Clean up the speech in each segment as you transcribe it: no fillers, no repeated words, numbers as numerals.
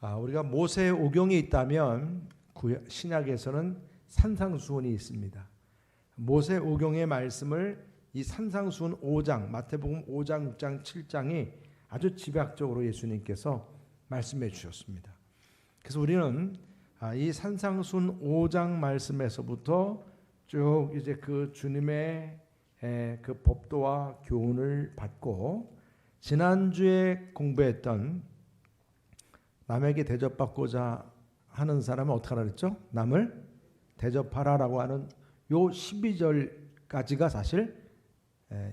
우리가 모세 오경이 있다면 신약에서는 산상수훈이 있습니다. 모세 오경의 말씀을 이 산상수훈 5장, 마태복음 5장, 6장, 7장이 아주 집약적으로 예수님께서 말씀해 주셨습니다. 그래서 우리는 이 산상수훈 5장 말씀에서부터 쭉 이제 그 주님의 그 법도와 교훈을 받고, 지난주에 공부했던 남에게 대접받고자 하는 사람은 어떻게 하라 그랬죠? 남을 대접하라라고 하는 요 12절까지가 사실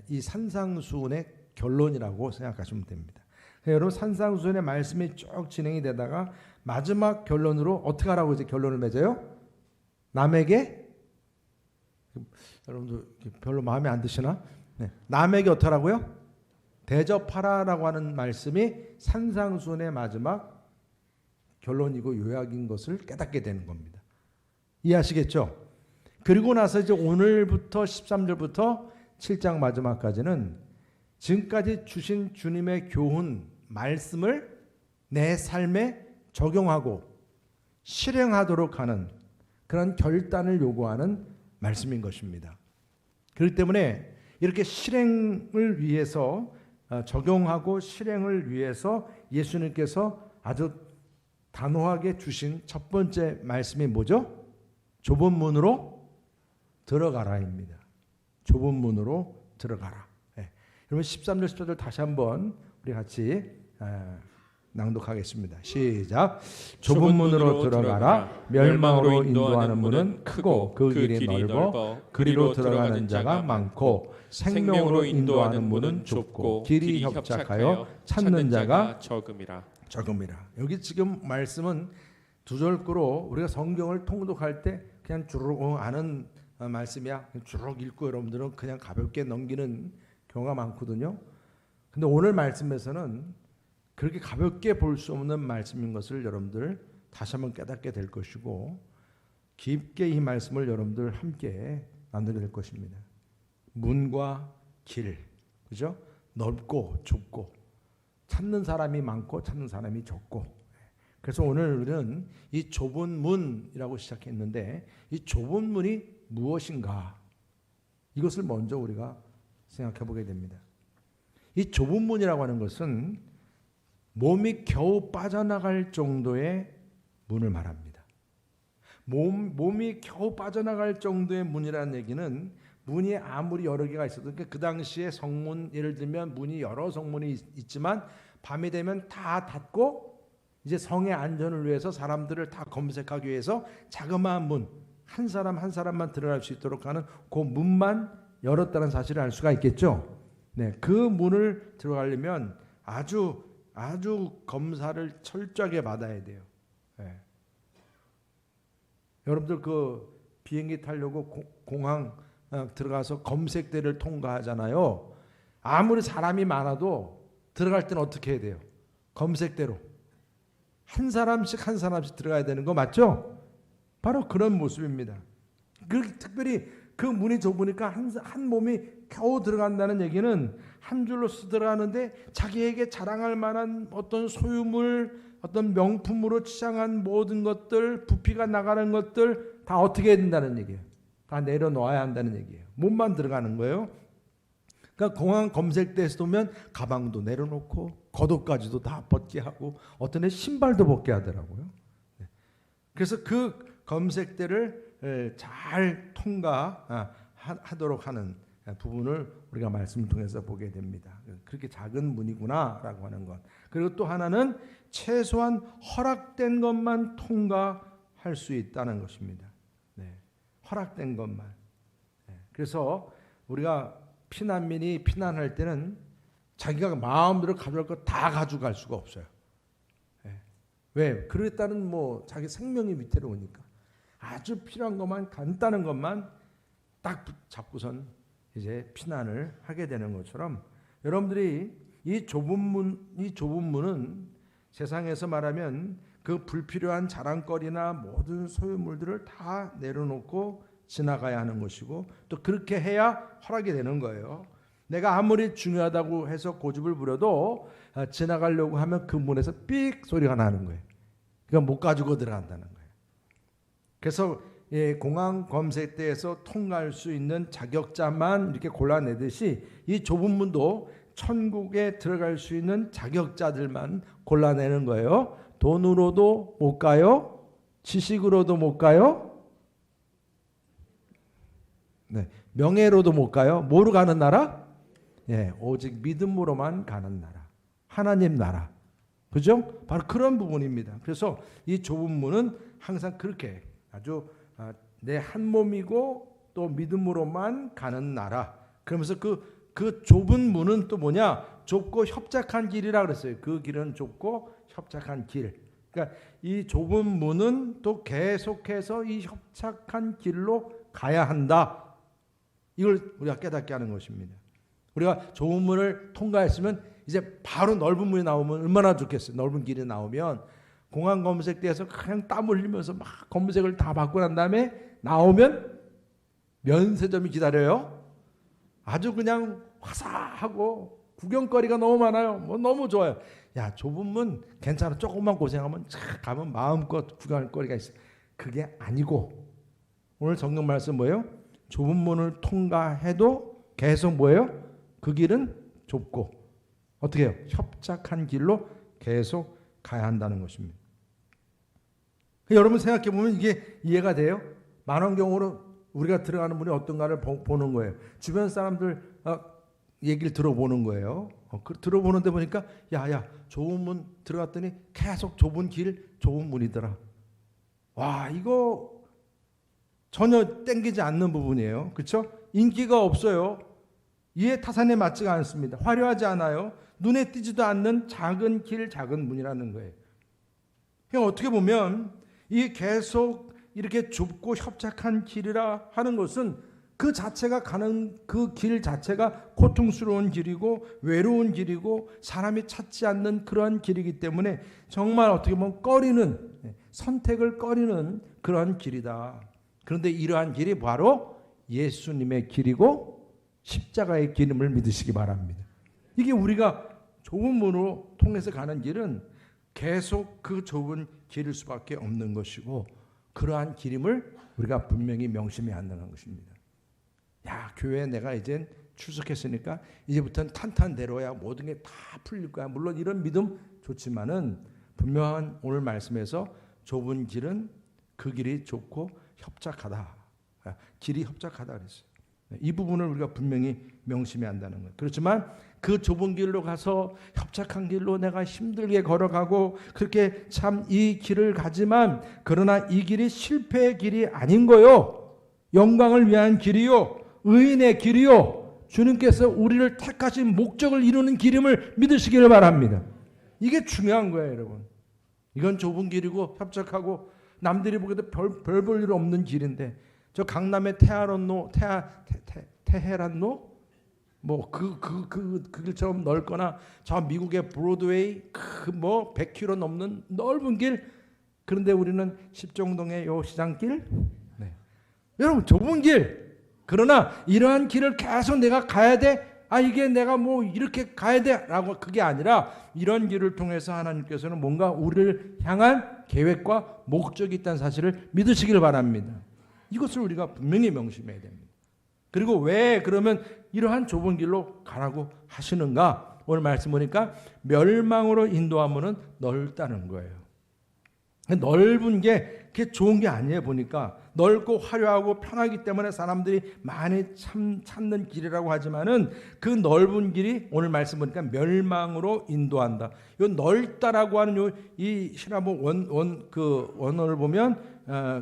이 산상수훈의 결론이라고 생각하시면 됩니다. 여러분, 산상수훈의 말씀이 쭉 진행이 되다가 마지막 결론으로 어떻게 하라고 이제 결론을 맺어요? 남에게, 여러분들 별로 마음에 안 드시나? 남에게 어떻게 하라고요? 대접하라라고 하는 말씀이 산상수훈의 마지막 결론이고 요약인 것을 깨닫게 되는 겁니다. 이해하시겠죠? 그리고 나서 이제 오늘부터 13절부터 7장 마지막까지는 지금까지 주신 주님의 교훈, 말씀을 내 삶에 적용하고 실행하도록 하는 그런 결단을 요구하는 말씀인 것입니다. 그렇기 때문에 이렇게 실행을 위해서, 적용하고 실행을 위해서 예수님께서 아주 단호하게 주신 첫 번째 말씀이 뭐죠? 좁은 문으로 들어가라입니다. 좁은 문으로 들어가라. 여러분 13절 14절 다시 한번 우리 같이 낭독하겠습니다. 시작. 좁은 문으로 들어가라. 멸망으로 인도하는 문은 크고 그 길이 넓어 그리로 들어가는 자가 많고, 생명으로 인도하는 문은 좁고 길이 협착하여 찾는 자가 적음이라. 여기 지금 말씀은 두 절구로 우리가 성경을 통독할 때 그냥 주르륵 아는 말씀이야. 주르륵 읽고 여러분들은 그냥 가볍게 넘기는 경우가 많거든요. 근데 오늘 말씀에서는 그렇게 가볍게 볼 수 없는 말씀인 것을 여러분들 다시 한번 깨닫게 될 것이고, 깊게 이 말씀을 여러분들 함께 나누게 될 것입니다. 문과 길, 그죠? 넓고 좁고, 찾는 사람이 많고 찾는 사람이 적고. 그래서 오늘 우리는 이 좁은 문이라고 시작했는데, 이 좁은 문이 무엇인가, 이것을 먼저 우리가 생각해 보게 됩니다. 이 좁은 문이라고 하는 것은 몸이 겨우 빠져나갈 정도의 문을 말합니다. 몸이 겨우 빠져나갈 정도의 문이라는 얘기는, 문이 아무리 여러 개가 있어도, 그러니까 그 당시에 성문, 예를 들면 문이 여러 성문이 있지만 밤이 되면 다 닫고 이제 성의 안전을 위해서 사람들을 다 검색하기 위해서 자그마한 문, 한 사람 한 사람만 들어갈 수 있도록 하는 그 문만 열었다는 사실을 알 수가 있겠죠. 그 문을 들어가려면 아주 검사를 철저하게 받아야 돼요. 여러분들 그 비행기 타려고 공항 들어가서 검색대를 통과하잖아요. 아무리 사람이 많아도 들어갈 때는 어떻게 해야 돼요? 검색대로 한 사람씩 들어가야 되는 거 맞죠? 바로 그런 모습입니다. 특별히 그 문이 좁으니까 한 몸이 겨우 들어간다는 얘기는 한 줄로 들어가는데 자기에게 자랑할 만한 어떤 소유물, 어떤 명품으로 치장한 모든 것들, 부피가 나가는 것들 다 어떻게 해야 된다는 얘기예요. 다 내려놓아야 한다는 얘기예요. 몸만 들어가는 거예요. 그러니까 공항 검색대에서 보면 가방도 내려놓고 겉옷까지도 다 벗게 하고, 어떤 애 신발도 벗게 하더라고요. 그래서 그 검색대를 잘 통과하도록 하는 부분을 우리가 말씀을 통해서 보게 됩니다. 그렇게 작은 문이구나라고 하는 것. 그리고 또 하나는 최소한 허락된 것만 통과할 수 있다는 것입니다. 허락된 것만. 그래서 우리가 피난민이 피난할 때는 자기가 마음대로 가져갈 거 다 가져갈 수가 없어요. 왜? 그랬다는 자기 생명이 위태로우니까 아주 필요한 것만, 간단한 것만 딱 잡고선 이제 피난을 하게 되는 것처럼, 여러분들이 이 좁은 문은 세상에서 말하면 그 불필요한 자랑거리나 모든 소유물들을 다 내려놓고 지나가야 하는 것이고, 또 그렇게 해야 허락이 되는 거예요. 내가 아무리 중요하다고 해서 고집을 부려도 지나가려고 하면 그 문에서 삑 소리가 나는 거예요. 그러니까 못 가지고 들어간다는 거예요. 그래서 공항 검색대에서 통과할 수 있는 자격자만 이렇게 골라내듯이 이 좁은 문도 천국에 들어갈 수 있는 자격자들만 골라내는 거예요. 돈으로도 못 가요. 지식으로도 못 가요. 네, 명예로도 못 가요. 뭐로 가는 나라? 오직 믿음으로만 가는 나라. 하나님 나라. 그죠? 바로 그런 부분입니다. 그래서 이 좁은 문은 항상 그렇게 아주 내 한 몸이고 또 믿음으로만 가는 나라. 그러면서 그 좁은 문은 또 뭐냐? 좁고 협착한 길이라 그랬어요. 그 길은 좁고 협착한 길. 그러니까 이 좁은 문은 또 계속해서 이 협착한 길로 가야 한다. 이걸 우리가 깨닫게 하는 것입니다. 우리가 좁은 문을 통과했으면 이제 바로 넓은 문이 나오면 얼마나 좋겠어요. 넓은 길이 나오면 공항 검색대에서 그냥 땀 흘리면서 막 검색을 다 받고 난 다음에 나오면 면세점이 기다려요. 아주 그냥 화사하고 구경거리가 너무 많아요. 뭐 너무 좋아요. 야, 좁은 문 괜찮아. 조금만 고생하면 쫙 가면 마음껏 구경할 거리가 있어요. 그게 아니고 오늘 성경 말씀 뭐예요? 좁은 문을 통과해도 계속 뭐예요? 그 길은 좁고 어떻게 해요? 협착한 길로 계속 가야 한다는 것입니다. 여러분 생각해 보면 이게 이해가 돼요? 만원경으로 우리가 들어가는 문이 어떤가를 보는 거예요. 주변 사람들 얘기를 들어보는 거예요. 들어보는데 보니까 야 좁은 문 들어갔더니 계속 좁은 길, 좁은 문이더라. 와, 이거 전혀 땡기지 않는 부분이에요. 그렇죠? 인기가 없어요. 이해 타산에 맞지가 않습니다. 화려하지 않아요. 눈에 띄지도 않는 작은 길, 작은 문이라는 거예요. 그냥 어떻게 보면 이 계속 이렇게 좁고 협착한 길이라 하는 것은 그 자체가 가는 그 길 자체가 고통스러운 길이고 외로운 길이고 사람이 찾지 않는 그러한 길이기 때문에 정말 어떻게 보면 선택을 꺼리는 그러한 길이다. 그런데 이러한 길이 바로 예수님의 길이고 십자가의 길임을 믿으시기 바랍니다. 이게 우리가 좁은 문으로 통해서 가는 길은 계속 그 좁은 길일 수밖에 없는 것이고 그러한 길임을 우리가 분명히 명심해야 한다는 것입니다. 야, 교회에 내가 이젠 출석했으니까 이제부터는 탄탄대로야 모든 게 다 풀릴 거야. 물론 이런 믿음 좋지만은 분명한 오늘 말씀에서 좁은 길은 그 길이 좁고 협착하다. 길이 협착하다 그랬어요. 이 부분을 우리가 분명히 명심해야 한다는 거예요. 그렇지만 그 좁은 길로 가서 협착한 길로 내가 힘들게 걸어가고 그렇게 참 이 길을 가지만 그러나 이 길이 실패의 길이 아닌 거요. 영광을 위한 길이요. 의인의 길이요. 주님께서 우리를 택하신 목적을 이루는 길임을 믿으시기를 바랍니다. 이게 중요한 거예요, 여러분. 이건 좁은 길이고 협착하고 남들이 보기에도 별 볼 일 없는 길인데 저 강남의 테헤란로 뭐 그 길처럼 넓거나 저 미국의 브로드웨이 그 뭐 100km 넘는 넓은 길 그런데 우리는 십정동의 요 시장길 여러분 좁은 길 그러나 이러한 길을 계속 내가 가야 돼 이게 내가 뭐 이렇게 가야 돼 라고 그게 아니라 이런 길을 통해서 하나님께서는 뭔가 우리를 향한 계획과 목적이 있다는 사실을 믿으시길 바랍니다. 이것을 우리가 분명히 명심해야 됩니다. 그리고 왜 그러면 이러한 좁은 길로 가라고 하시는가? 오늘 말씀 보니까 멸망으로 인도하면은 넓다는 거예요. 넓은 게 그게 좋은 게 아니에요. 보니까 넓고 화려하고 편하기 때문에 사람들이 많이 찾는 길이라고 하지만은 그 넓은 길이 오늘 말씀 보니까 멸망으로 인도한다. 이 넓다라고 하는 이 히라보 원어를 보면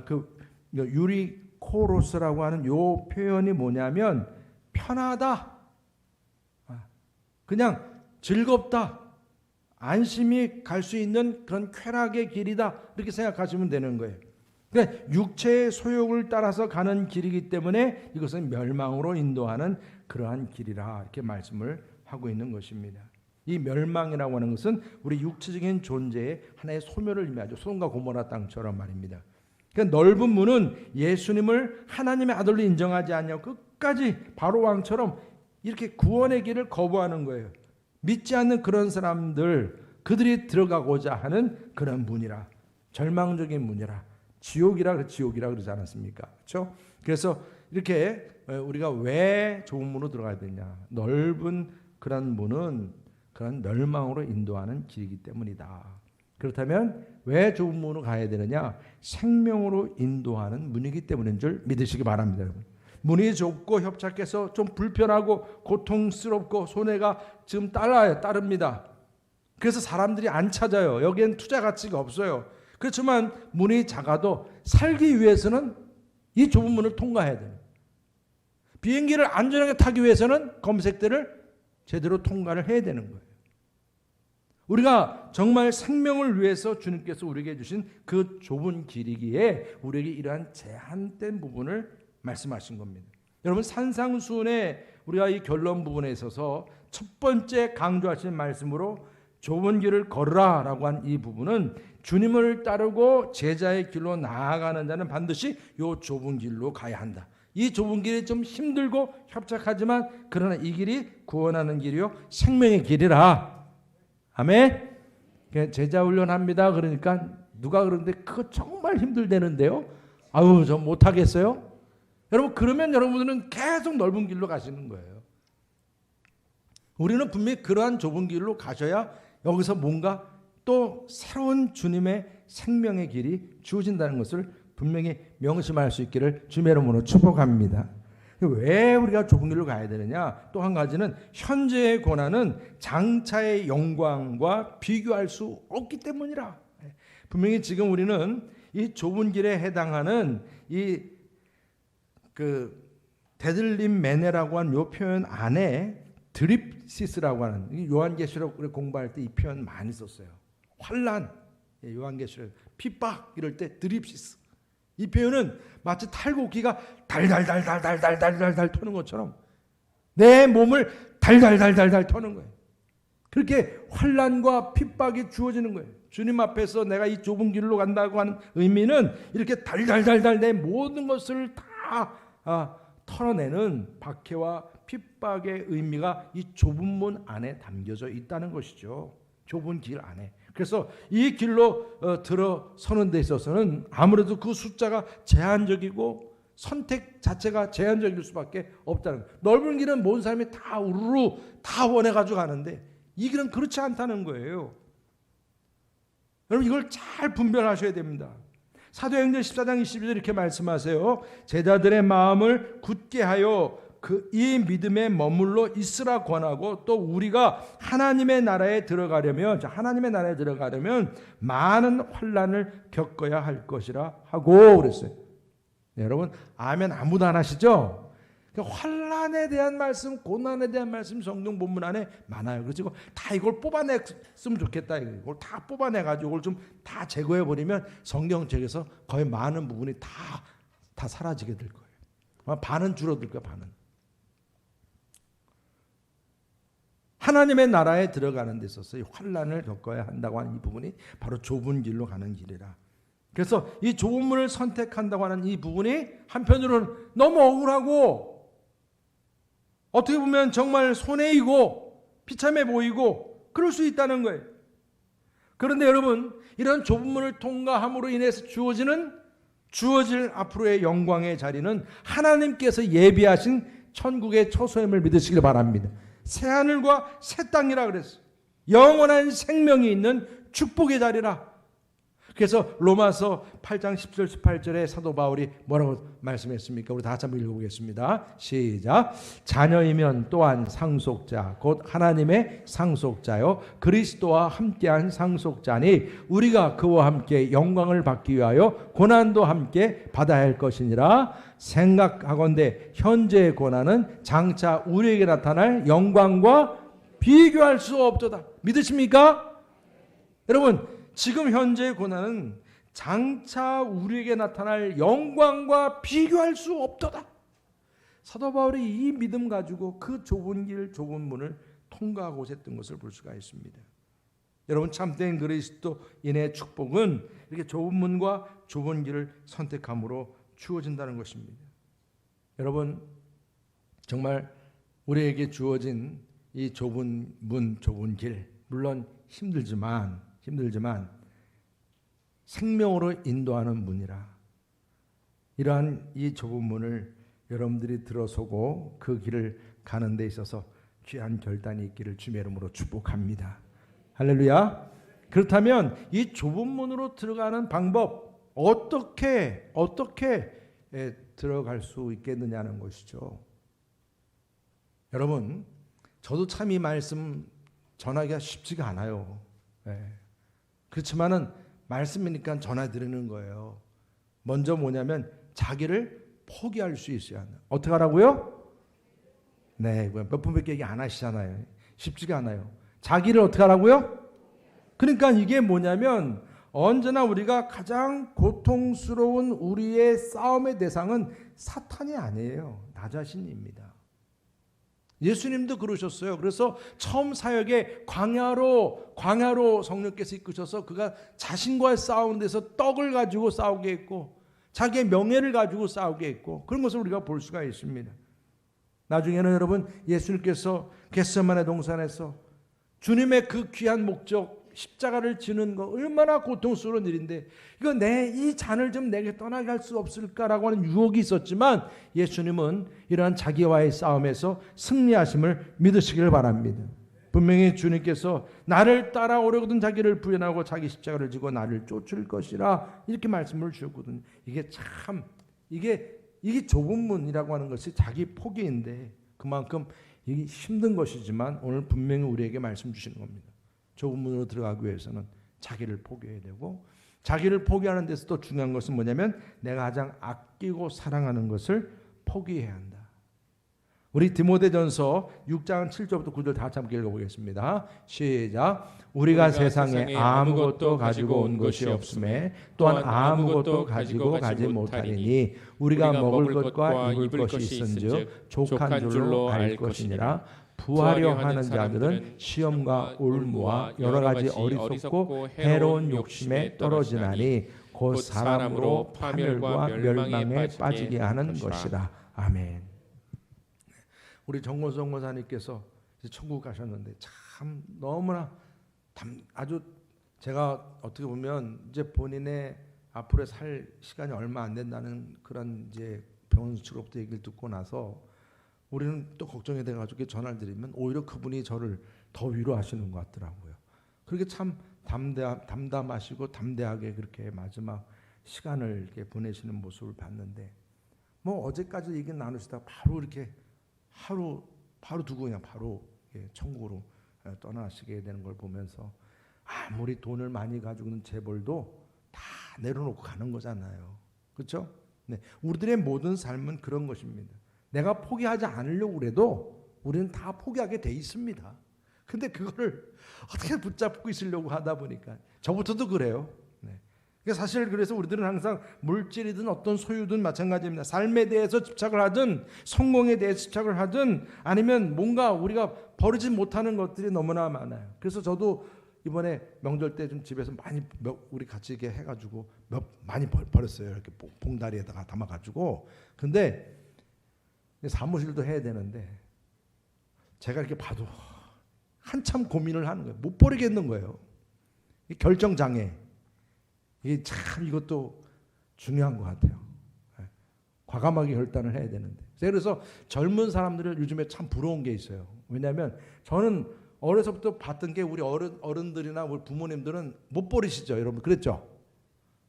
그 유리코로스라고 하는 요 표현이 뭐냐면 편하다, 그냥 즐겁다, 안심이 갈 수 있는 그런 쾌락의 길이다 이렇게 생각하시면 되는 거예요. 그러니까 육체의 소욕을 따라서 가는 길이기 때문에 이것은 멸망으로 인도하는 그러한 길이라 이렇게 말씀을 하고 있는 것입니다. 이 멸망이라고 하는 것은 우리 육체적인 존재의 하나의 소멸을 의미하죠. 소돔과 고모라 땅처럼 말입니다. 그러니까 넓은 문은 예수님을 하나님의 아들로 인정하지 않냐고 끝까지 바로 왕처럼 이렇게 구원의 길을 거부하는 거예요. 믿지 않는 그런 사람들 그들이 들어가고자 하는 그런 문이라 절망적인 문이라. 지옥이라 그러지 않았습니까? 그렇죠? 그래서 이렇게 우리가 왜 좁은 문으로 들어가야 되냐? 넓은 그런 문은 그런 멸망으로 인도하는 길이기 때문이다. 그렇다면 왜 좁은 문으로 가야 되느냐? 생명으로 인도하는 문이기 때문인 줄 믿으시기 바랍니다, 여러분. 문이 좁고 협착해서 좀 불편하고 고통스럽고 손해가 지금 따릅니다. 그래서 사람들이 안 찾아요. 여기엔 투자 가치가 없어요. 그렇지만 문이 작아도 살기 위해서는 이 좁은 문을 통과해야 돼요. 비행기를 안전하게 타기 위해서는 검색대를 제대로 통과를 해야 되는 거예요. 우리가 정말 생명을 위해서 주님께서 우리에게 주신 그 좁은 길이기에 우리에게 이러한 제한된 부분을 말씀하신 겁니다. 여러분, 산상수훈의 우리가 이 결론 부분에 있어서 첫 번째 강조하신 말씀으로 좁은 길을 걸으라 라고 한 이 부분은 주님을 따르고 제자의 길로 나아가는 자는 반드시 이 좁은 길로 가야 한다. 이 좁은 길이 좀 힘들고 협착하지만 그러나 이 길이 구원하는 길이요 생명의 길이라. 아멘. 제자 훈련합니다. 그러니까 누가 그러는데 그거 정말 힘들다는데요. 아유, 저 못하겠어요. 여러분, 그러면 여러분들은 계속 넓은 길로 가시는 거예요. 우리는 분명히 그러한 좁은 길로 가셔야 여기서 뭔가 또 새로운 주님의 생명의 길이 주어진다는 것을 분명히 명심할 수 있기를 주님의 이름으로 축복합니다. 왜 우리가 좁은 길로 가야 되느냐? 또 한 가지는 현재의 고난은 장차의 영광과 비교할 수 없기 때문이라. 분명히 지금 우리는 이 좁은 길에 해당하는 이 데들림 메네라고 하는 요 표현 안에 드립시스라고 하는, 요한계시록 공부할 때 이 표현 많이 썼어요. 환난, 요한계시록 핍박 이럴 때 드립시스. 이 표현은 마치 탈곡기가 달달달달달달달달 터는 것처럼 내 몸을 달달달달달 터는 거예요. 그렇게 환난과 핍박이 주어지는 거예요. 주님 앞에서 내가 이 좁은 길로 간다고 하는 의미는 이렇게 달달달달 내 모든 것을 다 털어내는 박해와 핍박의 의미가 이 좁은 문 안에 담겨져 있다는 것이죠. 좁은 길 안에. 그래서 이 길로 들어서는 데 있어서는 아무래도 그 숫자가 제한적이고 선택 자체가 제한적일 수밖에 없다는 거예요. 넓은 길은 모든 사람이 다 우르르 다 원해가지고 가는데 이 길은 그렇지 않다는 거예요. 여러분, 이걸 잘 분별하셔야 됩니다. 사도행전 14장 22절 이렇게 말씀하세요. 제자들의 마음을 굳게 하여 이 믿음에 머물러 있으라 권하고, 또 우리가 하나님의 나라에 들어가려면 많은 환난을 겪어야 할 것이라 하고 그랬어요. 네, 여러분, 아멘 아무도 안 하시죠? 환난에 대한 말씀, 고난에 대한 말씀 성경 본문 안에 많아요. 그리고 다 이걸 뽑아냈으면 좋겠다. 이걸 다 뽑아내가지고 이걸 좀 다 제거해버리면 성경책에서 거의 많은 부분이 다 사라지게 될 거예요. 반은 줄어들 거예요. 반은. 하나님의 나라에 들어가는 데 있어서 이 환난을 겪어야 한다고 하는 이 부분이 바로 좁은 길로 가는 길이라. 그래서 이 좁은 문을 선택한다고 하는 이 부분이 한편으로는 너무 억울하고 어떻게 보면 정말 손해이고 비참해 보이고 그럴 수 있다는 거예요. 그런데 여러분, 이런 좁은 문을 통과함으로 인해서 주어질 앞으로의 영광의 자리는 하나님께서 예비하신 천국의 처소임을 믿으시길 바랍니다. 새 하늘과 새 땅이라 그랬어요. 영원한 생명이 있는 축복의 자리라. 그래서 로마서 8장 10절 18절에 사도 바울이 뭐라고 말씀했습니까? 우리 다 같이 한번 읽어보겠습니다. 시작. 자녀이면 또한 상속자 곧 하나님의 상속자요 그리스도와 함께한 상속자니 우리가 그와 함께 영광을 받기 위하여 고난도 함께 받아야 할 것이니라. 생각하건대 현재의 고난은 장차 우리에게 나타날 영광과 비교할 수 없도다. 믿으십니까? 여러분, 지금 현재의 고난은 장차 우리에게 나타날 영광과 비교할 수 없도다. 사도 바울이 이 믿음 가지고 그 좁은 길, 좁은 문을 통과하고 있었던 것을 볼 수가 있습니다. 여러분, 참된 그리스도인의 축복은 이렇게 좁은 문과 좁은 길을 선택함으로 주어진다는 것입니다. 여러분, 정말 우리에게 주어진 이 좁은 문, 좁은 길, 물론 힘들지만 생명으로 인도하는 문이라. 이러한 이 좁은 문을 여러분들이 들어서고 그 길을 가는 데 있어서 귀한 결단이 있기를 주의 이름으로 축복합니다. 할렐루야. 그렇다면 이 좁은 문으로 들어가는 방법 어떻게 들어갈 수 있겠느냐는 것이죠. 여러분, 저도 참 이 말씀 전하기가 쉽지가 않아요. 그렇지만은 말씀이니까 전해드리는 거예요. 먼저 뭐냐면 자기를 포기할 수 있어야 한다. 어떻게 하라고요? 네, 몇 분밖에 얘기 안 하시잖아요. 쉽지가 않아요. 자기를 어떻게 하라고요? 그러니까 이게 뭐냐면 언제나 우리가 가장 고통스러운 우리의 싸움의 대상은 사탄이 아니에요. 나 자신입니다. 예수님도 그러셨어요. 그래서 처음 사역에 광야로 성령께서 이끄셔서 그가 자신과의 싸우는 데서 떡을 가지고 싸우게 했고 자기의 명예를 가지고 싸우게 했고 그런 것을 우리가 볼 수가 있습니다. 나중에는 여러분 예수님께서 겟세마네 동산에서 주님의 그 귀한 목적 십자가를 지는 거 얼마나 고통스러운 일인데 이거 이 잔을 좀 내게 떠나게 할 수 없을까라고 하는 유혹이 있었지만 예수님은 이러한 자기와의 싸움에서 승리하심을 믿으시길 바랍니다. 분명히 주님께서 나를 따라오려거든 자기를 부인하고 자기 십자가를 지고 나를 쫓을 것이라 이렇게 말씀을 주셨거든요. 이게 참 이게 좁은 문이라고 하는 것이 자기 포기인데 그만큼 이게 힘든 것이지만 오늘 분명히 우리에게 말씀 주시는 겁니다. 좁은 문으로 들어가기 위해서는 자기를 포기해야 되고 자기를 포기하는 데서 또 중요한 것은 뭐냐면 내가 가장 아끼고 사랑하는 것을 포기해야 한다. 우리 디모데전서 6장 7절부터 9절 다 같이 함께 읽어보겠습니다. 시작. 우리가 세상에 아무것도 가지고 온 것이 없음에 또한 아무것도 가지고 가지 못하리니 우리가 먹을 것과 입을 것이 있은즉 족한 줄로 알 것이니라. 부하려 하는 자들은 시험과 올무와 여러 가지 어리석고 해로운 욕심에 떨어지나니 곧 사람으로 파멸과 멸망에 빠지게 하는 것이라. 아멘. 우리 정권성 권사님께서 천국 가셨는데 참 너무나 아주 제가 어떻게 보면 이제 본인의 앞으로 살 시간이 얼마 안 된다는 그런 이제 병원 수치로부터 얘기를 듣고 나서 우리는 또 걱정이 돼가지고 전화를 드리면 오히려 그분이 저를 더 위로하시는 것 같더라고요. 그렇게 참 담담하시고 담대하게 그렇게 마지막 시간을 이렇게 보내시는 모습을 봤는데 뭐 어제까지 얘기 나누시다가 바로 이렇게 바로 두고 그냥 바로 천국으로 떠나시게 되는 걸 보면서 아무리 돈을 많이 가지고 있는 재벌도 다 내려놓고 가는 거잖아요. 그렇죠? 네, 우리들의 모든 삶은 그런 것입니다. 내가 포기하지 않으려고 그래도 우리는 다 포기하게 돼 있습니다. 근데 그거를 어떻게 붙잡고 있으려고 하다 보니까 저부터도 그래요. 네. 사실 그래서 우리들은 항상 물질이든 어떤 소유든 마찬가지입니다. 삶에 대해서 집착을 하든 성공에 대해서 집착을 하든 아니면 뭔가 우리가 버리지 못하는 것들이 너무나 많아요. 그래서 저도 이번에 명절 때 좀 집에서 많이 우리 같이 이렇게 해가지고 많이 버렸어요. 이렇게 봉다리에다가 담아가지고. 근데 사무실도 해야 되는데 제가 이렇게 봐도 한참 고민을 하는 거예요. 못 버리겠는 거예요. 결정장애. 이게 참 이것도 중요한 것 같아요. 과감하게 결단을 해야 되는데. 그래서 젊은 사람들을 요즘에 참 부러운 게 있어요. 왜냐하면 저는 어려서부터 봤던 게 우리 어른들이나 우리 부모님들은 못 버리시죠. 여러분 그랬죠?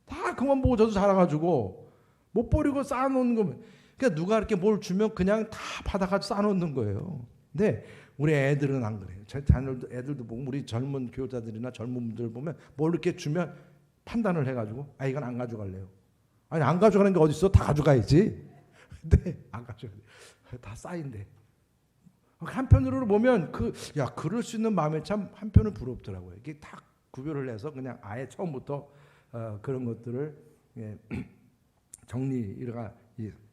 다 그만 보고 저도 자라가지고 못 버리고 쌓아놓는 거면 그러니까 누가 이렇게 뭘 주면 그냥 다 받아가지고 쌓아놓는 거예요. 근데 우리 애들은 안 그래요. 제 애들도 보고 우리 젊은 교사들이나 젊은 분들 보면 뭘 이렇게 주면 판단을 해가지고 이건 안 가져갈래요. 아니 안 가져가는 게 어디 있어? 다 가져가야지. 근데 안 가져가. 다 쌓인대. 한편으로 보면 그럴 수 있는 마음에 참 한편은 부럽더라고요. 이게 딱 구별을 해서 그냥 아예 처음부터 그런 것들을 정리가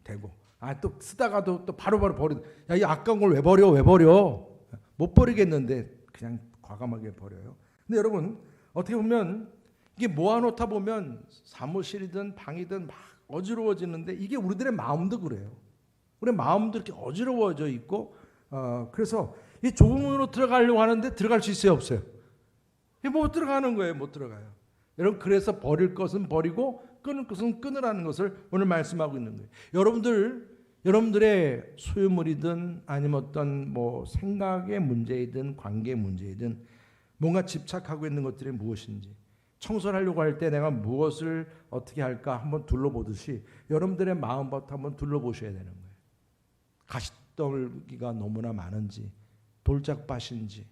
되고 또 쓰다가도 또 바로바로 버리고 이 아까운 걸 왜 버려? 못 버리겠는데 그냥 과감하게 버려요. 근데 여러분 어떻게 보면 이게 모아놓다 보면 사무실이든 방이든 막 어지러워지는데 이게 우리들의 마음도 그래요. 우리 마음도 이렇게 어지러워져 있고 그래서 이 좁은 문으로 들어가려고 하는데 들어갈 수 있어요, 없어요? 못 들어가는 거예요, 못 들어가요. 여러분, 그래서 버릴 것은 버리고 끊을 것은 끊으라는 것을 오늘 말씀하고 있는 거예요. 여러분들의 소유물이든 아니면 어떤 생각의 문제이든 관계 문제이든 뭔가 집착하고 있는 것들이 무엇인지, 청소를 하려고 할 때 내가 무엇을 어떻게 할까 한번 둘러보듯이 여러분들의 마음부터 한번 둘러보셔야 되는 거예요. 가시떨기가 너무나 많은지, 돌짝밭인지,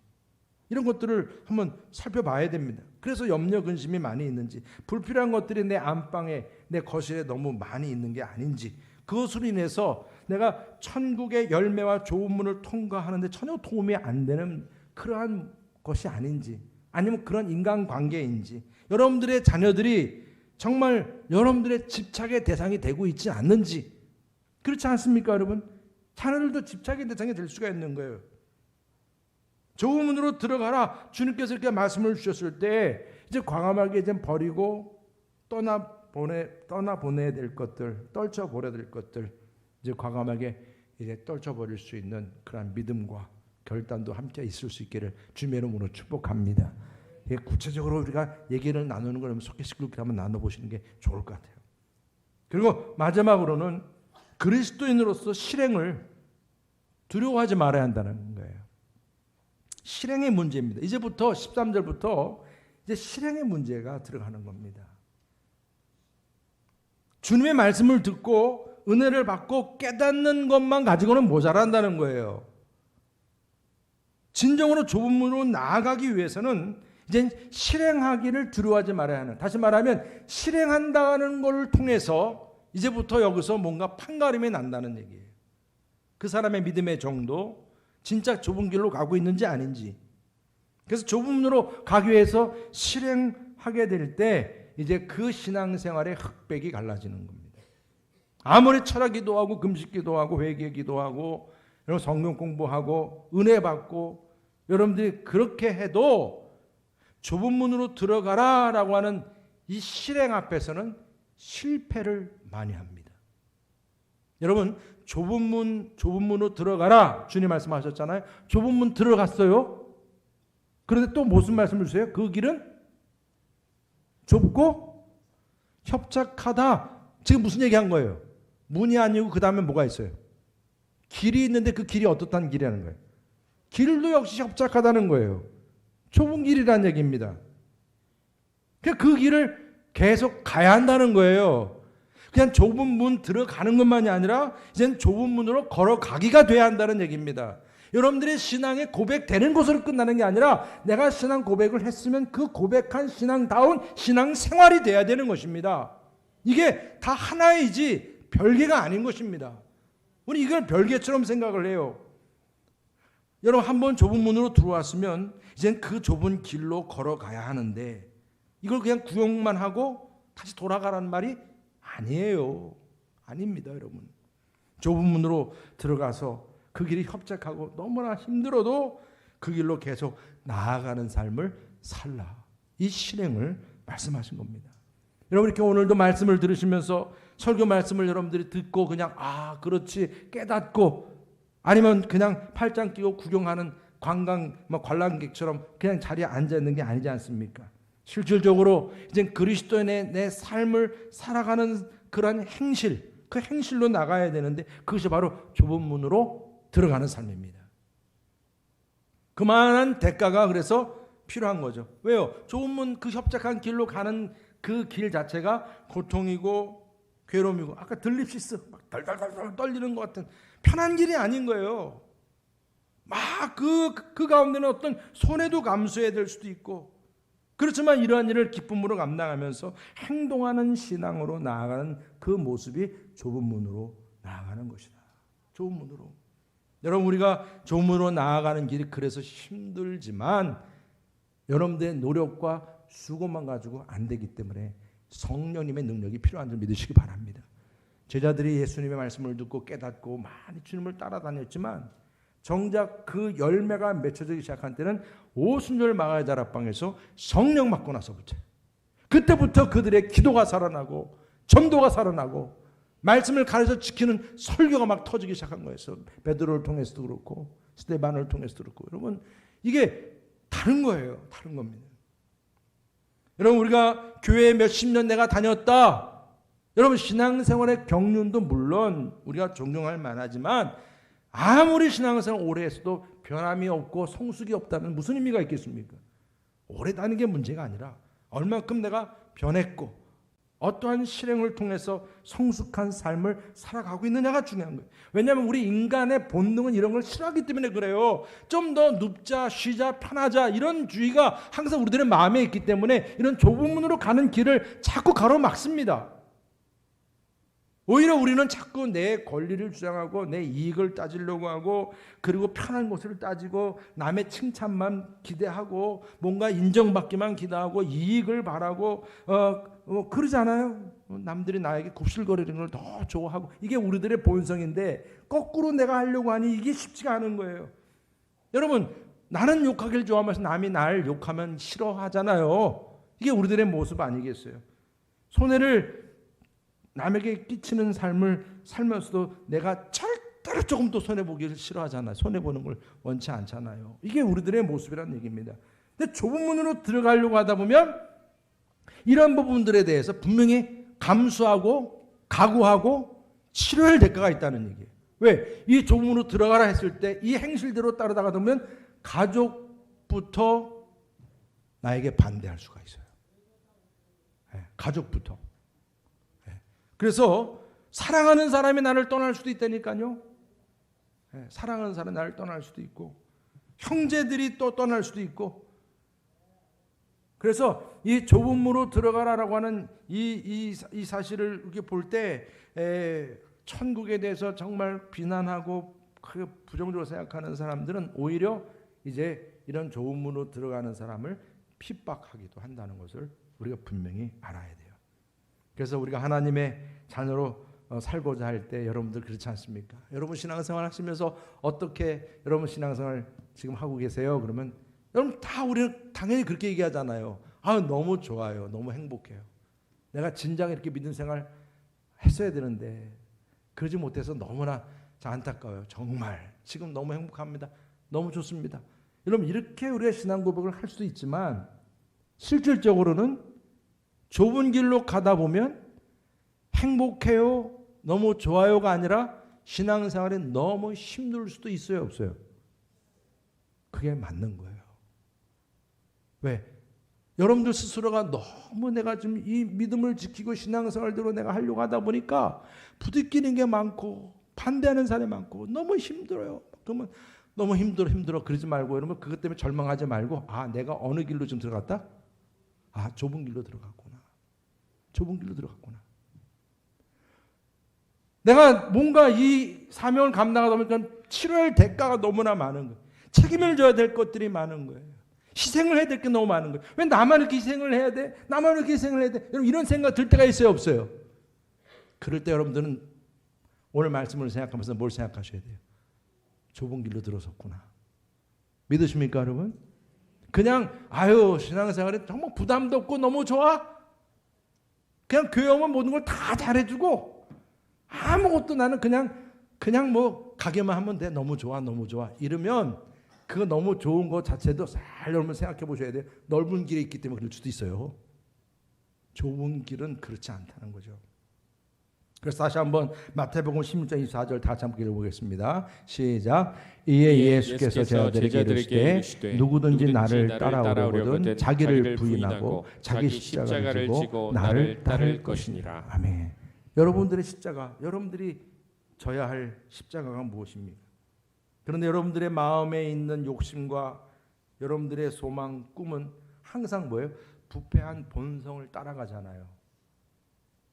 이런 것들을 한번 살펴봐야 됩니다. 그래서 염려 근심이 많이 있는지, 불필요한 것들이 내 안방에, 내 거실에 너무 많이 있는 게 아닌지, 그것으로 인해서 내가 천국의 열매와 좋은 문을 통과하는데 전혀 도움이 안 되는 그러한 것이 아닌지, 아니면 그런 인간관계인지, 여러분들의 자녀들이 정말 여러분들의 집착의 대상이 되고 있지 않는지, 그렇지 않습니까, 여러분? 자녀들도 집착의 대상이 될 수가 있는 거예요. 좋은 문으로 들어가라. 주님께서 이렇게 말씀을 주셨을 때 이제 과감하게 이제 버리고 떠나보내야 될 것들, 떨쳐버려야 될 것들, 이제 과감하게 이제 떨쳐버릴 수 있는 그런 믿음과 결단도 함께 있을 수 있기를 주님의 이름으로 축복합니다. 구체적으로 우리가 얘기를 나누는 걸 속기식구렇게 한번 나눠보시는 게 좋을 것 같아요. 그리고 마지막으로는 그리스도인으로서 실행을 두려워하지 말아야 한다는 거예요. 실행의 문제입니다. 이제부터 13절부터 이제 실행의 문제가 들어가는 겁니다. 주님의 말씀을 듣고 은혜를 받고 깨닫는 것만 가지고는 모자란다는 거예요. 진정으로 좁은 문으로 나아가기 위해서는 이제 실행하기를 두려워하지 말아야 하는, 다시 말하면 실행한다는 걸 통해서 이제부터 여기서 뭔가 판가름이 난다는 얘기예요. 그 사람의 믿음의 정도, 진짜 좁은 길로 가고 있는지 아닌지. 그래서 좁은 문으로 가기 위해서 실행하게 될 때 이제 그 신앙생활의 흑백이 갈라지는 겁니다. 아무리 철학기도 하고 금식기도 하고 회개기도 하고 성경 공부하고 은혜 받고 여러분들이 그렇게 해도 좁은 문으로 들어가라라고 하는 이 실행 앞에서는 실패를 많이 합니다. 여러분, 좁은 문으로 들어가라 주님 말씀하셨잖아요. 좁은 문 들어갔어요. 그런데 또 무슨 말씀을 주세요? 그 길은 좁고 협착하다. 지금 무슨 얘기한 거예요? 문이 아니고 그 다음에 뭐가 있어요? 길이 있는데 그 길이 어떻다는 길이라는 거예요? 길도 역시 협착하다는 거예요. 좁은 길이라는 얘기입니다. 그 길을 계속 가야 한다는 거예요. 그냥 좁은 문 들어가는 것만이 아니라 이제는 좁은 문으로 걸어가기가 돼야 한다는 얘기입니다. 여러분들의 신앙이 고백되는 것으로 끝나는 게 아니라 내가 신앙 고백을 했으면 그 고백한 신앙다운 신앙 생활이 돼야 되는 것입니다. 이게 다 하나이지 별개가 아닌 것입니다. 우리 이걸 별개처럼 생각을 해요. 여러분, 한번 좁은 문으로 들어왔으면 이젠 그 좁은 길로 걸어가야 하는데 이걸 그냥 구경만 하고 다시 돌아가라는 말이 아니에요. 아닙니다, 여러분. 좁은 문으로 들어가서 그 길이 협착하고 너무나 힘들어도 그 길로 계속 나아가는 삶을 살라. 이 실행을 말씀하신 겁니다. 여러분, 이렇게 오늘도 말씀을 들으시면서 설교 말씀을 여러분들이 듣고 그냥 그렇지 깨닫고 아니면 그냥 팔짱 끼고 구경하는 관람객처럼 그냥 자리에 앉아 있는 게 아니지 않습니까? 실질적으로 이제 그리스도인의 내 삶을 살아가는 그런 행실, 그 행실로 나가야 되는데 그것이 바로 좁은 문으로 들어가는 삶입니다. 그만한 대가가 그래서 필요한 거죠. 왜요? 좁은 문, 그 협착한 길로 가는 그 길 자체가 고통이고 괴로움이고, 아까 들립시스 막 덜덜덜 떨리는 것 같은 편한 길이 아닌 거예요. 막 그 가운데는 어떤 손해도 감수해야 될 수도 있고, 그렇지만 이러한 일을 기쁨으로 감당하면서 행동하는 신앙으로 나아가는 그 모습이 좁은 문으로 나아가는 것이다. 좁은 문으로. 여러분, 우리가 좁은 문으로 나아가는 길이 그래서 힘들지만 여러분들의 노력과 수고만 가지고 안 되기 때문에 성령님의 능력이 필요한 줄 믿으시기 바랍니다. 제자들이 예수님의 말씀을 듣고 깨닫고 많이 주님을 따라다녔지만 정작 그 열매가 맺혀지기 시작한 때는 오순절 마가의 다락방에서 성령 받고 나서부터, 그때부터 그들의 기도가 살아나고 전도가 살아나고 말씀을 가르쳐 지키는 설교가 막 터지기 시작한 거예요. 베드로를 통해서도 그렇고 스데반을 통해서도 그렇고. 여러분, 이게 다른 거예요. 다른 겁니다. 여러분 우리가 교회 몇십 년 내가 다녔다. 여러분 신앙생활의 경륜도 물론 우리가 존경할 만하지만 아무리 신앙생활 오래 했어도 변함이 없고 성숙이 없다면 무슨 의미가 있겠습니까? 오래 다니는 게 문제가 아니라 얼만큼 내가 변했고 어떠한 실행을 통해서 성숙한 삶을 살아가고 있느냐가 중요한 거예요. 왜냐하면 우리 인간의 본능은 이런 걸 싫어하기 때문에 그래요. 좀 더 눕자, 쉬자, 편하자 이런 주의가 항상 우리들의 마음에 있기 때문에 이런 좁은 문으로 가는 길을 자꾸 가로막습니다. 오히려 우리는 자꾸 내 권리를 주장하고 내 이익을 따지려고 하고 그리고 편한 것을 따지고 남의 칭찬만 기대하고 뭔가 인정받기만 기대하고 이익을 바라고 그러잖아요. 남들이 나에게 굽실거리는 걸 더 좋아하고 이게 우리들의 본성인데 거꾸로 내가 하려고 하니 이게 쉽지가 않은 거예요. 여러분 나는 욕하기를 좋아하면서 남이 날 욕하면 싫어하잖아요. 이게 우리들의 모습 아니겠어요? 손해를 남에게 끼치는 삶을 살면서도 내가 절대로 조금도 손해보기를 싫어하잖아요. 손해보는 걸 원치 않잖아요. 이게 우리들의 모습이라는 얘기입니다. 근데 좁은 문으로 들어가려고 하다 보면 이런 부분들에 대해서 분명히 감수하고 각오하고 치료해야 할 대가가 있다는 얘기예요. 왜? 이 좁은 문으로 들어가라 했을 때 이 행실대로 따르다가 보면 가족부터 나에게 반대할 수가 있어요. 가족부터. 그래서 사랑하는 사람이 나를 떠날 수도 있다니까요. 사랑하는 사람이 나를 떠날 수도 있고 형제들이 또 떠날 수도 있고 그래서 이 좁은 문으로 들어가라라고 하는 이 사실을 이렇게 볼 때 천국에 대해서 정말 비난하고 부정적으로 생각하는 사람들은 오히려 이제 이런 좁은 문으로 들어가는 사람을 핍박하기도 한다는 것을 우리가 분명히 알아야 돼요. 그래서 우리가 하나님의 자녀로 살고자 할 때 여러분들 그렇지 않습니까? 여러분 신앙생활 하시면서 어떻게 여러분 신앙생활 지금 하고 계세요? 그러면 여러분 다 우리는 당연히 그렇게 얘기하잖아요. 아 너무 좋아요. 너무 행복해요. 내가 진작에 이렇게 믿음 생활 했어야 되는데 그러지 못해서 너무나 안타까워요. 정말 지금 너무 행복합니다. 너무 좋습니다. 여러분 이렇게 우리가 신앙 고백을 할 수도 있지만 실질적으로는 좁은 길로 가다 보면 행복해요, 너무 좋아요가 아니라 신앙생활이 너무 힘들 수도 있어요, 없어요? 그게 맞는 거예요. 왜? 여러분들 스스로가 너무 내가 지금 이 믿음을 지키고 신앙생활대로 내가 하려고 하다 보니까 부딪히는 게 많고 반대하는 사람이 많고 너무 힘들어요. 그러면 너무 힘들어 그러지 말고 여러분 그것 때문에 절망하지 말고 내가 어느 길로 좀 들어갔다? 좁은 길로 들어갔구나. 좁은 길로 들어갔구나. 내가 뭔가 이 사명을 감당하다 보니까 치료할 대가가 너무나 많은 거예요. 책임을 져야 될 것들이 많은 거예요. 희생을 해야 될 게 너무 많은 거예요. 왜 나만 이렇게 희생을 해야 돼? 나만 이렇게 희생을 해야 돼? 여러분 이런 생각 들 때가 있어요, 없어요? 그럴 때 여러분들은 오늘 말씀을 생각하면서 뭘 생각하셔야 돼요? 좁은 길로 들어섰구나. 믿으십니까, 여러분? 그냥 신앙생활에 정말 부담도 없고 너무 좋아? 그냥 교회 오면 모든 걸 다 잘해주고 아무것도 나는 그냥 뭐 가게만 하면 돼. 너무 좋아 이러면 그거 너무 좋은 거 자체도 잘 여러분 생각해 보셔야 돼요. 넓은 길에 있기 때문에 그럴 수도 있어요. 좁은 길은 그렇지 않다는 거죠. 그래서 다시 한번 마태복음 16장 24절 다시 한번 읽어보겠습니다. 시작. 이에 예수께서 제자들에게 이르시되 누구든지 나를 따라오려거든 자기를 부인하고 자기 십자가를 지고 나를 따를 것이니라. 아멘. 여러분들의 십자가, 여러분들이 져야 할 십자가가 무엇입니까? 그런데 여러분들의 마음에 있는 욕심과 여러분들의 소망, 꿈은 항상 뭐예요? 부패한 본성을 따라가잖아요.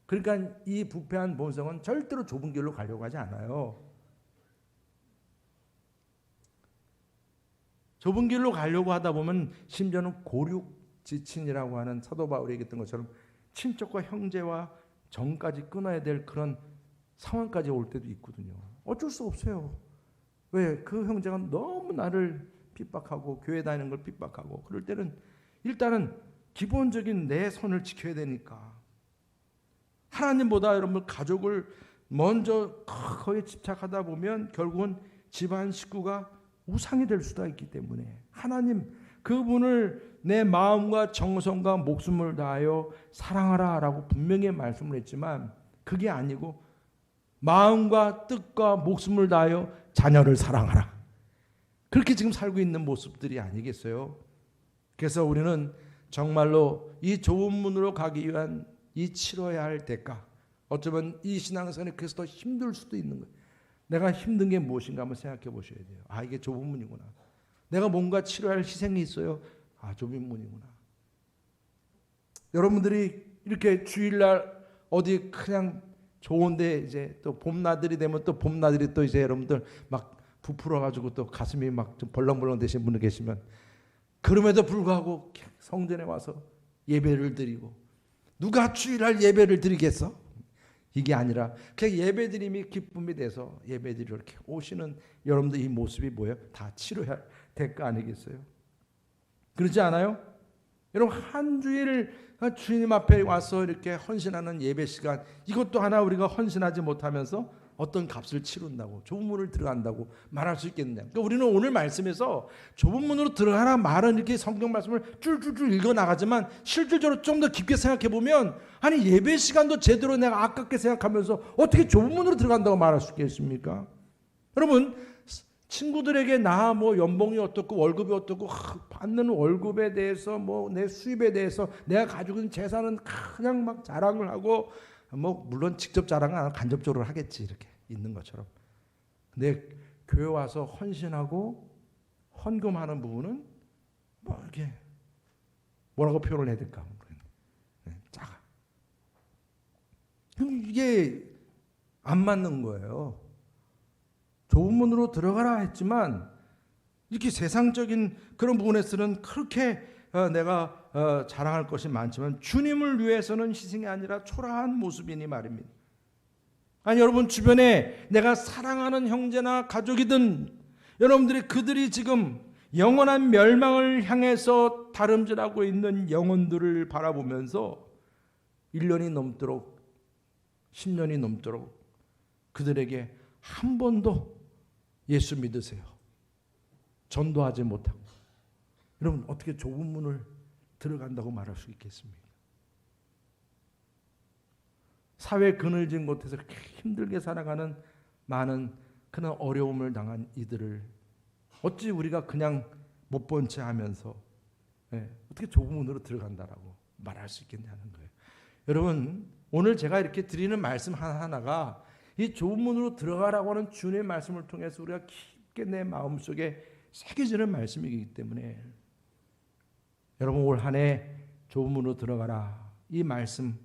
그러니까 이 부패한 본성은 절대로 좁은 길로 가려고 하지 않아요. 좁은 길로 가려고 하다 보면 심지어는 고륙지친이라고 하는 사도 바울이 얘기했던 것처럼 친척과 형제와 정까지 끊어야 될 그런 상황까지 올 때도 있거든요. 어쩔 수 없어요. 왜? 그 형제가 너무 나를 핍박하고 교회 다니는 걸 핍박하고 그럴 때는 일단은 기본적인 내 선을 지켜야 되니까 하나님보다 여러분 가족을 먼저 거기에 집착하다 보면 결국은 집안 식구가 우상이 될 수도 있기 때문에 하나님 그분을 내 마음과 정성과 목숨을 다하여 사랑하라 라고 분명히 말씀을 했지만 그게 아니고 마음과 뜻과 목숨을 다하여 자녀를 사랑하라. 그렇게 지금 살고 있는 모습들이 아니겠어요? 그래서 우리는 정말로 이 좋은 문으로 가기 위한 이 치러야 할 대가, 어쩌면 이 신앙생활이 그래서 더 힘들 수도 있는 거예요. 내가 힘든 게 무엇인가 한번 생각해 보셔야 돼요. 아, 이게 좁은 문이구나. 내가 뭔가 치러야 할 희생이 있어요. 아, 좁은 문이구나. 여러분들이 이렇게 주일날 어디 그냥 좋은데 이제 또 봄나들이 되면 또 봄나들이 또 이제 여러분들 막 부풀어 가지고 또 가슴이 막 좀 벌렁벌렁 되신 분들 계시면 그럼에도 불구하고 성전에 와서 예배를 드리고 누가 주일날 예배를 드리겠어? 이게 아니라 그냥 예배드림이 기쁨이 돼서 예배드리러 이렇게 오시는 여러분들 이 모습이 뭐예요? 다 치료해야 대가 아니겠어요? 그렇지 않아요? 여러분 한 주일 주님 앞에 와서 이렇게 헌신하는 예배 시간, 이것도 하나 우리가 헌신하지 못하면서 어떤 값을 치른다고, 좁은 문을 들어간다고 말할 수 있겠느냐. 그러니까 우리는 오늘 말씀에서 좁은 문으로 들어가라 말은 이렇게 성경 말씀을 줄 읽어 나가지만 실질적으로 좀 더 깊게 생각해 보면 아니 예배 시간도 제대로 내가 아깝게 생각하면서 어떻게 좁은 문으로 들어간다고 말할 수 있겠습니까? 여러분 친구들에게 나 뭐 연봉이 어떻고 월급이 어떻고 받는 월급에 대해서 뭐 내 수입에 대해서 내가 가지고 있는 재산은 그냥 막 자랑을 하고 뭐 물론 직접 자랑은 안 하고 간접적으로 하겠지 이렇게 있는 것처럼. 근데 교회 와서 헌신하고 헌금하는 부분은 뭐 이렇게 뭐라고 표현을 해야 될까? 작아. 이게 안 맞는 거예요. 좁은 문으로 들어가라 했지만 이렇게 세상적인 그런 부분에서는 그렇게 내가 자랑할 것이 많지만 주님을 위해서는 희생이 아니라 초라한 모습이니 말입니다. 아니 여러분 주변에 내가 사랑하는 형제나 가족이든 여러분들이 그들이 지금 영원한 멸망을 향해서 다름질하고 있는 영혼들을 바라보면서 1년이 넘도록 10년이 넘도록 그들에게 한 번도 예수 믿으세요 전도하지 못하고 여러분 어떻게 좁은 문을 들어간다고 말할 수 있겠습니까? 사회 그늘진 곳에서 힘들게 살아가는 많은 그런 어려움을 당한 이들을 어찌 우리가 그냥 못 본 채 하면서 어떻게 좁은 문으로 들어간다라고 말할 수 있겠냐는 거예요. 여러분 오늘 제가 이렇게 드리는 말씀 하나하나가 이 좁은 문으로 들어가라고 하는 주님의 말씀을 통해서 우리가 깊게 내 마음속에 새겨지는 말씀이기 때문에 여러분 올 한 해 좁은 문으로 들어가라 이 말씀,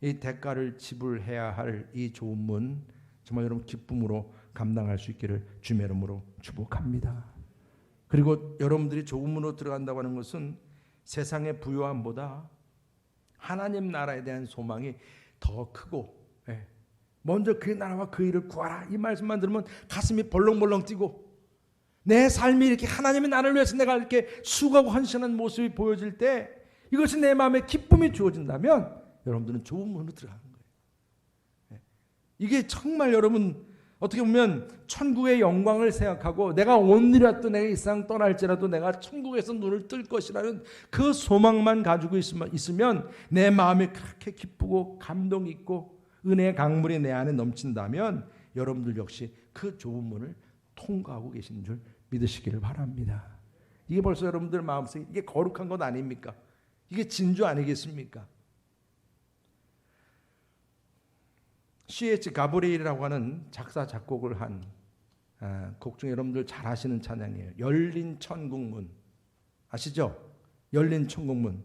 이 대가를 지불해야 할 이 좁은 문 정말 여러분 기쁨으로 감당할 수 있기를 주님의 이름으로 축복합니다. 그리고 여러분들이 좁은 문으로 들어간다고 하는 것은 세상의 부요함보다 하나님 나라에 대한 소망이 더 크고 먼저 그 나라와 그 일을 구하라 이 말씀만 들으면 가슴이 벌렁벌렁 뛰고 내 삶이 이렇게 하나님의 나라를 위해서 내가 이렇게 수고하고 헌신하는 모습이 보여질 때 이것이 내 마음에 기쁨이 주어진다면 여러분들은 좁은 문으로 들어가는 거예요. 이게 정말 여러분 어떻게 보면 천국의 영광을 생각하고 내가 오늘이라도 내가 이 세상 떠날지라도 내가 천국에서 눈을 뜰 것이라는 그 소망만 가지고 있으면 내 마음이 그렇게 기쁘고 감동 있고 은혜의 강물이 내 안에 넘친다면 여러분들 역시 그 좁은 문을 통과하고 계신 줄 믿으시기를 바랍니다. 이게 벌써 여러분들 마음속에 이게 거룩한 것 아닙니까? 이게 진주 아니겠습니까? C.H. 가브리엘이라고 하는 작사 작곡을 한 곡 중에 여러분들 잘 아시는 찬양이에요. 열린 천국문 아시죠? 열린 천국문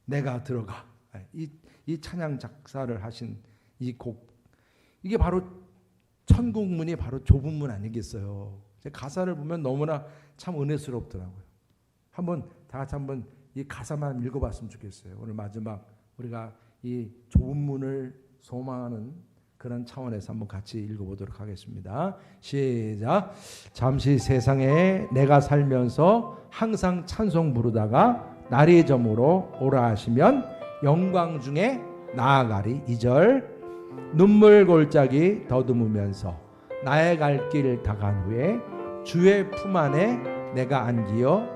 내가 들어가 이 찬양 작사를 하신 이 곡 이게 바로 천국문이 바로 좁은 문 아니겠어요? 가사를 보면 너무나 참 은혜스럽더라고요. 한번 다 같이 한번 이 가사만 읽어봤으면 좋겠어요. 오늘 마지막 우리가 이 좁은 문을 소망하는 그런 차원에서 한번 같이 읽어보도록 하겠습니다. 시작. 잠시 세상에 내가 살면서 항상 찬송 부르다가 날이 저물어 오라 하시면 영광 중에 나아가리. 2절 눈물 골짜기 더듬으면서 나의 갈 길 다간 후에 주의 품 안에 내가 안기어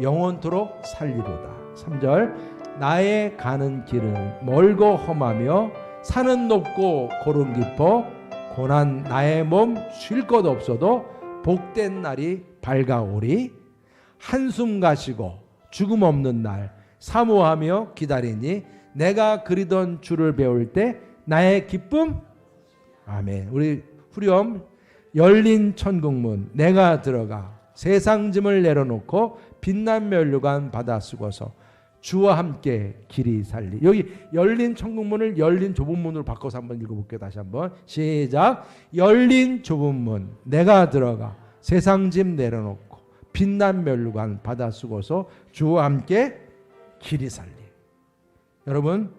영원토록 살리로다. 3절 나의 가는 길은 멀고 험하며 산은 높고 고름 깊어 고난 나의 몸 쉴 것 없어도 복된 날이 밝아오리. 한숨 가시고 죽음 없는 날 사모하며 기다리니 내가 그리던 주를 배울 때 나의 기쁨. 아멘. 우리 후렴 열린 천국문 내가 들어가 세상 짐을 내려놓고 빛난 면류관 받아 쓰고서 주와 함께 길이 살리. 여기 열린 천국문을 열린 좁은 문으로 바꿔서 한번 읽어볼게요. 다시 한번 시작. 열린 좁은 문 내가 들어가 세상 짐 내려놓고 빛난 면류관 받아 쓰고서 주와 함께 길이 살리. 여러분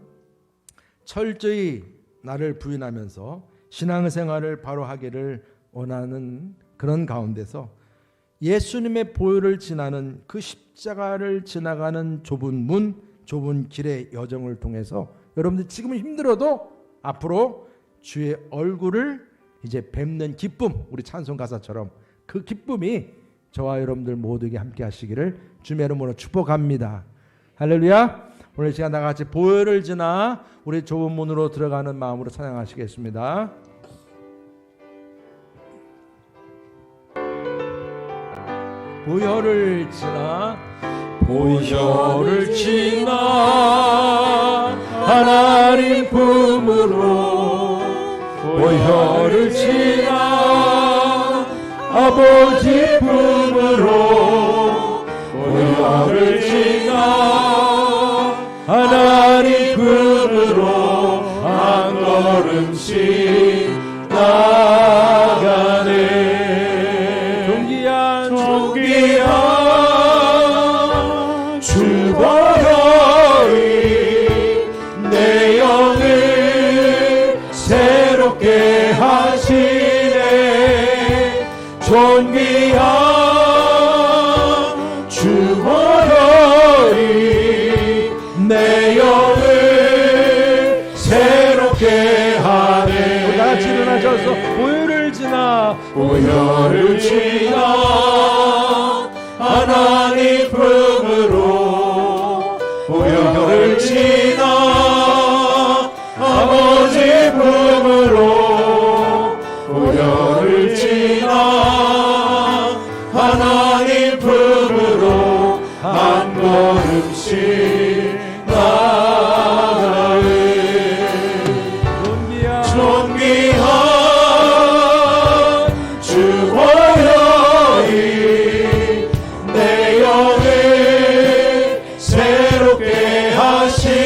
철저히 나를 부인하면서 신앙생활을 바로 하기를 원하는 그런 가운데서 예수님의 보혈을 지나는 그 십자가를 지나가는 좁은 문, 좁은 길의 여정을 통해서 여러분들 지금은 힘들어도 앞으로 주의 얼굴을 이제 뵙는 기쁨, 우리 찬송 가사처럼 그 기쁨이 저와 여러분들 모두에게 함께 하시기를 주의 이름으로 축복합니다. 할렐루야. 오늘 시간 다 같이 보혈을 지나 우리 좁은 문으로 들어가는 마음으로 찬양하시겠습니다. 보혈을 지나 보혈을 지나 하나님 품으로 보혈을 지나 아버지 품으로 보혈을 지나 하나님 품으로 한 걸음씩 나가네. 주 보혈이 내 영을 새롭게 하시네. 존귀한 주 보혈이 내 영을 새롭게 하네. 우리 다같이 일어나셔서 보혈을 지나 보혈을 지나 하나님 품으로 보혈을 지나 아버지 품으로 보혈을 지나 하나님 품으로 한 걸음씩 나가네. 존귀한 주 보혈이 내 영을 새롭게 하시네.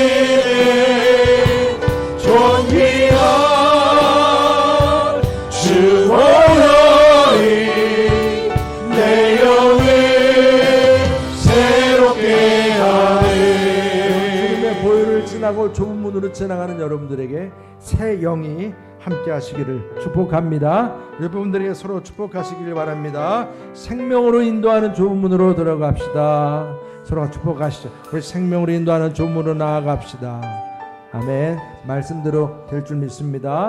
존귀한 주 보혈이 내 영을 새롭게 하네. 주님의 보혈을 지나고 좁은 문으로 지나가는 여러분들에게 새 영이 함께 하시기를 축복합니다. 여러분들에게 서로 축복하시길 바랍니다. 생명으로 인도하는 좁은 문으로 들어갑시다. 서로가 축복하시죠. 우리 생명으로 인도하는 좁은 문으로 나아갑시다. 아멘. 말씀대로 될 줄 믿습니다.